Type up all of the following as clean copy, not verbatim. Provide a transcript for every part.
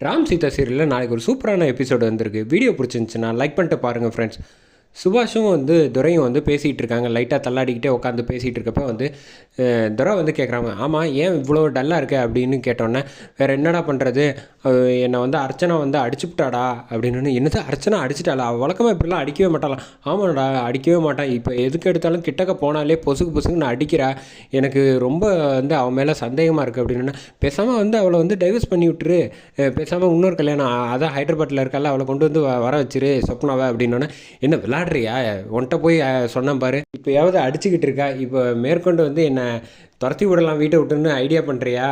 ராம் சீதா சீரியலில் நாளைக்கு ஒரு சூப்பரான எபிசோடு வந்திருக்கு. வீடியோ பிடிச்சிருந்துச்சுன்னா லைக் பண்ணிட்டு பாருங்கள் ஃப்ரெண்ட்ஸ். சுபாஷும் துரையும் பேசிகிட்டு இருக்காங்க. லைட்டாக தள்ளாடிக்கிட்டே உட்காந்து பேசிகிட்டு இருக்கப்போ துரை கேட்குறாங்க, ஆமாம் ஏன் இவ்வளோ டல்லாக இருக்க அப்படின்னு கேட்டோன்னே, வேறு என்னடா பண்ணுறது, என்னை அர்ச்சனா அடிச்சுவிட்டாடா அப்படின்னு. என்னது அர்ச்சனா அடிச்சிட்டாளா? வழக்கமாக இப்படிலாம் அடிக்கவே மாட்டாளாம். ஆமாடா அடிக்கவே மாட்டான், இப்போ எதுக்கு எடுத்தாலும் கிட்டக்க போனாலே பொசுக்கு பொசுக்குன்னு அடிக்கிறா, எனக்கு ரொம்ப அவன் மேலே சந்தேகமாக இருக்குது அப்படின்னு. பேசாமல் அவளை டைவர்ஸ் பண்ணி விட்டுரு, பேசாமல் இன்னொரு கல்யாணம் அதான் ஹைதராபாத்தில் இருக்கால அவளை கொண்டு வர வச்சிரு சொப்னாவை அப்படின்னோன்னே, என்ன விளாட்றியா, உன்கிட்ட போய் சொன்னேன் பாரு, இப்போயாவது அடிச்சுக்கிட்டு இருக்கா, இப்போ மேற்கொண்டு என்னை துரத்தி விடலாம் வீட்டை விட்டுன்னு ஐடியா பண்ணுறியா,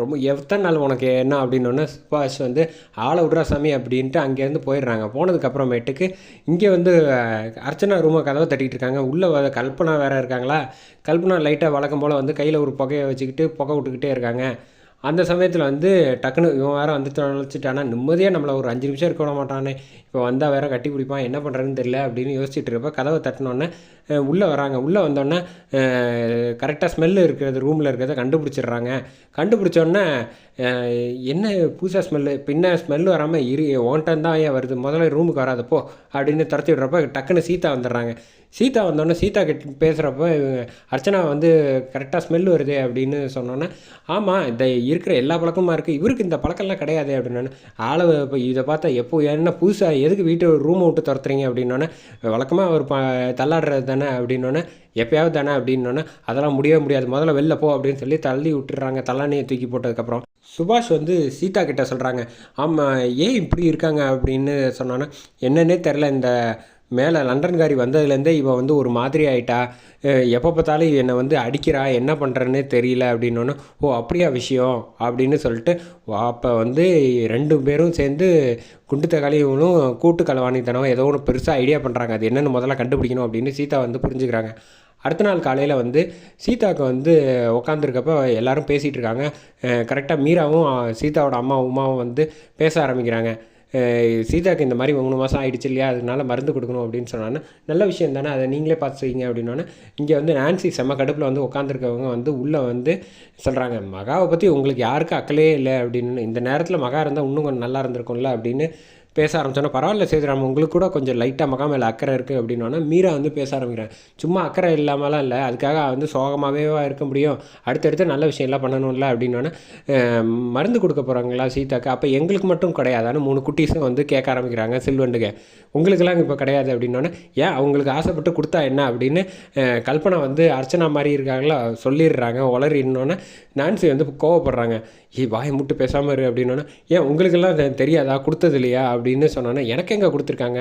ரொம்ப எத்தனை நாள் உனக்கு என்ன அப்படின்னோடனே சுபாஷ் ஆளை விட்றா சாமி அப்படின்ட்டு அங்கேருந்து போயிடுறாங்க. போனதுக்கப்புறமேட்டுக்கு இங்கே அர்ச்சனா ரூமை கதவை தட்டிகிட்டு இருக்காங்க. உள்ளே கல்பனா வேறு இருக்காங்களா. கல்பனா லைட்டாக வழக்கம் போல் கையில் ஒரு புகையை வச்சுக்கிட்டு புகை விட்டுக்கிட்டே இருக்காங்க. அந்த சமயத்தில் டக்குன்னு இவன் வேறு தொலைச்சிட்டானா, நிம்மதியாக நம்மளை ஒரு 5 நிமிஷம் இருக்க விட மாட்டானே, இப்போ வந்தால் வேறு கட்டி பிடிப்பான், என்ன பண்ணுறதுன்னு தெரியல அப்படின்னு யோசிச்சுட்டு இருக்கப்போ கதவை தட்டினோடனே உள்ளே வராங்க. உள்ளே வந்தோடனே கரெக்டாக ஸ்மெல்லு இருக்கிறது ரூமில் இருக்கிறத கண்டுபிடிச்சோடனே என்ன புதுசாக ஸ்மெல்லு, பின்ன ஸ்மெல்லு வராமல் ஓன்டன் தான் ஏன் வருது, முதல்ல ரூமுக்கு வராதப்போ அப்படின்னு துரத்தி விட்றப்ப டக்குன்னு சீதா வந்துடுறாங்க. சீதா வந்தோடனே சீதா கிட்ட பேசுகிறப்ப அர்ச்சனா கரெக்டாக ஸ்மெல் வருது அப்படின்னு சொன்னோன்னே, ஆமாம் இந்த இருக்கிற எல்லா பழக்கமாக இருக்குது, இவருக்கு இந்த பழக்கம்லாம் கிடையாது அப்படின்னு. ஆளை இப்போ இதை பார்த்தா எப்போ என்ன புதுசாக எதுக்கு வீட்டு ரூமை விட்டு துரத்துறீங்க அப்படின்னோடனே, வழக்கமாக அவர் தள்ளாடுறது தானே அப்படின்னோடனே, எப்போயாவது தானே அப்படின்னோடனே, அதெல்லாம் முடியவே முடியாது, முதல்ல வெளில போ அப்படின்னு சொல்லி தள்ளி விட்டுறாங்க. தள்ளானியை தூக்கி போட்டதுக்கப்புறம் சுபாஷ் சீதா கிட்ட சொல்கிறாங்க, ஆமாம் ஏன் இப்படி இருக்காங்க அப்படின்னு சொன்னோன்னே, என்னன்னே தெரில, இந்த மேலே லண்டன்காரி வந்ததுலேருந்தே இவன் ஒரு மாதிரி ஆகிட்டா, எப்போ பார்த்தாலும் என்னை அடிக்கிறா, என்ன பண்ணுறேன்னே தெரியல அப்படின்னோன்னு, ஓ அப்படியா விஷயம் அப்படின்னு சொல்லிட்டு, அப்போ 2 பேரும் சேர்ந்து குண்டு தக்காளியும் கூட்டு களவாணித்தனம் ஏதோ ஒன்று பெருசாக ஐடியா பண்ணுறாங்க, அது என்னென்னு முதல்ல கண்டுபிடிக்கணும் அப்படின்னு சீதா புரிஞ்சுக்கிறாங்க. அடுத்த நாள் காலையில் சீதாவுக்கு உட்காந்துருக்கப்போ எல்லோரும் பேசிகிட்டு இருக்காங்க. கரெக்டாக மீராவும் சீதாவோட அம்மா உமாவும் பேச ஆரம்பிக்கிறாங்க. சீதாவுக்கு இந்த மாதிரி 3 மாதம் ஆகிடுச்சு இல்லையா, அதனால மருந்து கொடுக்கணும் அப்படின்னு சொன்னான்னு, நல்ல விஷயம் தானே, அதை நீங்களே பார்த்து செய்யுங்க அப்படின்னோன்னே, இங்கே நான்சி செம்ம கடுப்பில் உட்காந்துருக்கவங்க உள்ளே சொல்கிறாங்க, மகாவை பற்றி உங்களுக்கு யாருக்கும் அக்கலே இல்லை அப்படின்னு, இந்த நேரத்தில் மகா இருந்தால் இன்னும் கொஞ்சம் நல்லா இருந்திருக்கும்ல அப்படின்னு பேச ஆரம்பிச்சோன்னா, பரவாயில்ல சேதுராம் உங்களுக்கு கூட கொஞ்சம் லைட்டாக மகா மேலே அக்கறை இருக்குது அப்படின்னோன்னா, மீரா பேச ஆரம்பிக்கிறேன், சும்மா அக்கறை இல்லாமலாம் இல்லை, அதுக்காக சோகமாகவே இருக்க முடியும், அடுத்தடுத்து நல்ல விஷயம்லாம் பண்ணணும்ல அப்படின்னோன்னே, மருந்து கொடுக்க போகிறாங்களா சீதாக்கு, அப்போ எங்களுக்கு மட்டும் கிடையாதான்னு 3 குட்டீஸும் கேட்க ஆரம்பிக்கிறாங்க. சில்வண்டுங்க உங்களுக்கெல்லாம் இப்போ கிடையாது அப்படின்னோன்னே, ஏன் அவங்களுக்கு ஆசைப்பட்டு கொடுத்தா என்ன அப்படின்னு கல்பனா அர்ச்சனா மாதிரி இருக்காங்களா சொல்லிடுறாங்க. உளறினோன்னே நான்சி கோவப்படுறாங்க, வாயை முட்டு பேசாமல் இரு அப்படின்னோன்னே, ஏன் உங்களுக்கெல்லாம் தெரியாதா கொடுத்தது இல்லையா அப்படின்னு சொன்னோன்னே, எனக்கு எங்கே கொடுத்துருக்காங்க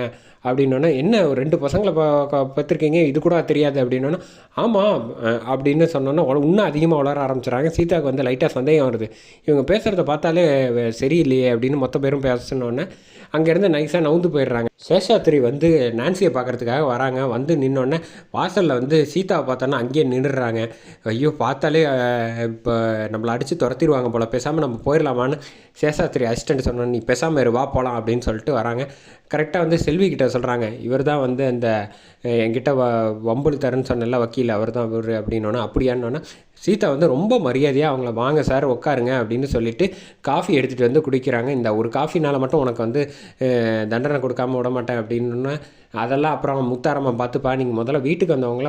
அப்படின்னோன்னே, என்ன ஒரு 2 பசங்களை பார்த்துருக்கீங்க இது கூட தெரியாது அப்படின்னோன்னா, ஆமாம் அப்படின்னு சொன்னோன்னா இன்னும் அதிகமாக வளர ஆரம்பிச்சிடறாங்க. சீதாவுக்கு லைட்டாக சந்தேகம் வருது, இவங்க பேசுகிறத பார்த்தாலே சரியில்லையே அப்படின்னு மொத்த பேரும் பேசணுன்னே அங்கேருந்து நைஸாக நவுந்து போயிடுறாங்க. சேஷாத்திரி நான்சியை பார்க்குறதுக்காக வராங்க. நின்னோடனே வாசலில் சீதாவை பார்த்தோன்னா அங்கேயே நின்றுடுறாங்க. ஐயோ பார்த்தாலே இப்போ நம்மளை அடித்து துரத்திடுவாங்க போல், பேசாமல் நம்ம போயிடலாமான்னு சேஷாத்திரி அசிஸ்டண்ட் சொன்னோன்னு, நீ பேசாமல் இரு வா போகலாம் அப்படின்னு சொல்லிட்டு வராங்க. கரெக்டாக செல்வி கிட்ட சொல்கிறாங்க, இவர் தான் அந்த என்கிட்ட வம்புழுத்தாருன்னு சொன்னல வக்கீல், அவர் தான் இவர் அப்படின்னோன்னா, அப்படியானோன்னா சீதா ரொம்ப மரியாதையாக அவங்கள வாங்க சார் உட்காருங்க அப்படின்னு சொல்லிவிட்டு காஃபி எடுத்துகிட்டு குடிக்கிறாங்க. இந்த ஒரு காஃபினால் மட்டும் உனக்கு தண்டனை கொடுக்காம விட மாட்டேன் அப்படின்னு. அதெல்லாம் அப்புறம் முத்தாரமாக பார்த்துப்பா, நீங்கள் முதல்ல வீட்டுக்கு வந்தவங்கள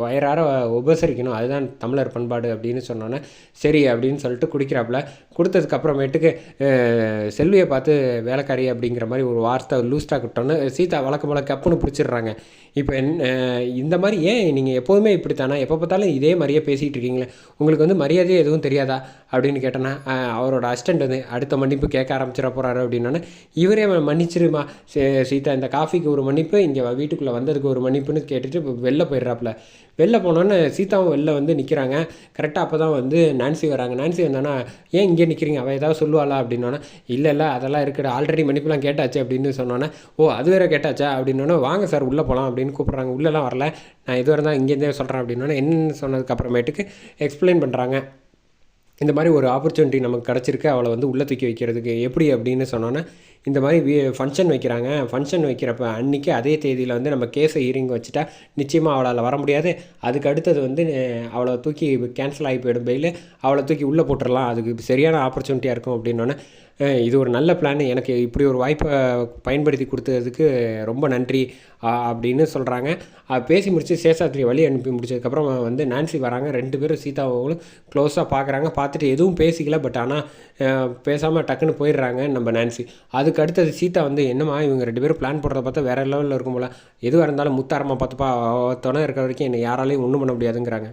வயிறார உபசரிக்கணும், அதுதான் தமிழர் பண்பாடு அப்படின்னு சொன்னோன்னே, சரி அப்படின்னு சொல்லிட்டு குடிக்கிறாப்புல. கொடுத்ததுக்கப்புறமேட்டுக்கு செல்வியை பார்த்து வேலைக்காரி அப்படிங்கிற மாதிரி ஒரு வார்த்தை லூஸ்டாக கிட்டோன்னு சீதா வழக்கம் போல் கப்புன்னு பிடிச்சிடுறாங்க. இப்போ இந்த மாதிரி ஏன் நீங்கள் எப்போதுமே இப்படி தானே, எப்போ பார்த்தாலும் இதே மாதிரியே பேசிகிட்டு இருக்கீங்களே, உங்களுக்கு மரியாதையே எதுவும் தெரியாதா அப்படின்னு கேட்டேன்னா, அவரோட அசிஸ்டண்ட் அடுத்த மன்னிப்பு கேட்க ஆரம்பிச்சிட போகிறாரு அப்படின்னோன்னே, இவரே மன்னிச்சிருமா சீதா, இந்த காஃபிக்கு ஒரு மன்னிப்பு, இங்கே வீட்டுக்குள்ளே வந்ததுக்கு ஒரு மன்னிப்புன்னு கேட்டுட்டு வெளில போயிடுறாப்புல. வெளில போனோன்னே சீதாவும் வெளில நிற்கிறாங்க. கரெக்டாக அப்போ தான் நான்சி வராங்க. நான்சி வந்தோன்னா, ஏன் இங்கே நிற்கிறீங்க, அவள் ஏதாவது சொல்லுவாளா அப்படின்னோன்னே, இல்லை அதெல்லாம் இருக்குது, ஆல்ரெடி மன்னிப்புலாம் கேட்டாச்சு அப்படின்னு சொன்னோன்னே, ஓ அது வேறு கேட்டாச்சா அப்படின்னோன்னே, வாங்க சார் உள்ளே போகலாம் அப்படின்னு கூப்பிட்றாங்க. உள்ளெல்லாம் வரல, நான் இதுவரை தான் இங்கேருந்தே சொல்கிறேன் அப்படின்னோன்னே, என்னென்னு சொன்னதுக்கப்புறமேட்டுக்கு எக்ஸ்பிளைன் பண்ணுறாங்க. இந்த மாதிரி ஒரு ஆப்பர்ச்சுனிட்டி நமக்கு கிடச்சிருக்கு, அவளை உள்ளே தூக்கி வைக்கிறதுக்கு எப்படி அப்படின்னு சொன்னோன்னே, இந்த மாதிரி ஃபங்க்ஷன் வைக்கிறாங்க. ஃபங்க்ஷன் வைக்கிறப்ப அன்றைக்கி அதே தேதியில் நம்ம கேஸை ஹியரிங் வச்சுட்டா நிச்சயமாக அவளால் வர முடியாது. அதுக்கு அடுத்தது அவளை தூக்கி கேன்சல் ஆகி போயிடும் பெயில், அவளை தூக்கி உள்ளே போட்டுடலாம், அதுக்கு சரியான ஆப்பர்ச்சுனிட்டியாக இருக்கும் அப்படின்னோன்னே, இது ஒரு நல்ல பிளான், எனக்கு இப்படி ஒரு வாய்ப்பை பயன்படுத்தி கொடுத்ததுக்கு ரொம்ப நன்றி அப்படின்னு சொல்கிறாங்க. பேசி முடிச்சு சேஷாத்ரி வழி அனுப்பி முடிச்சதுக்கப்புறம் வந்து நான்சி வராங்க. 2 பேரும் சீதாவும் க்ளோஸாக பார்க்குறாங்க. பார்த்துட்டு எதுவும் பேசிக்கல, பட் ஆனால் பேசாமல் டக்குன்னு போயிடுறாங்க நம்ம நான்சி. அதுக்கு அடுத்தது சீதா வந்து என்னம்மா இவங்க 2 பேரும் பிளான் போடுறத பார்த்தா வேறு லெவலில் இருக்கும் போல, எதுவாக இருந்தாலும் முத்தாரமாக பார்த்துப்பா, துணை இருக்கிற வரைக்கும் என்னை யாராலையும் ஒன்றும் பண்ண முடியாதுங்கிறாங்க.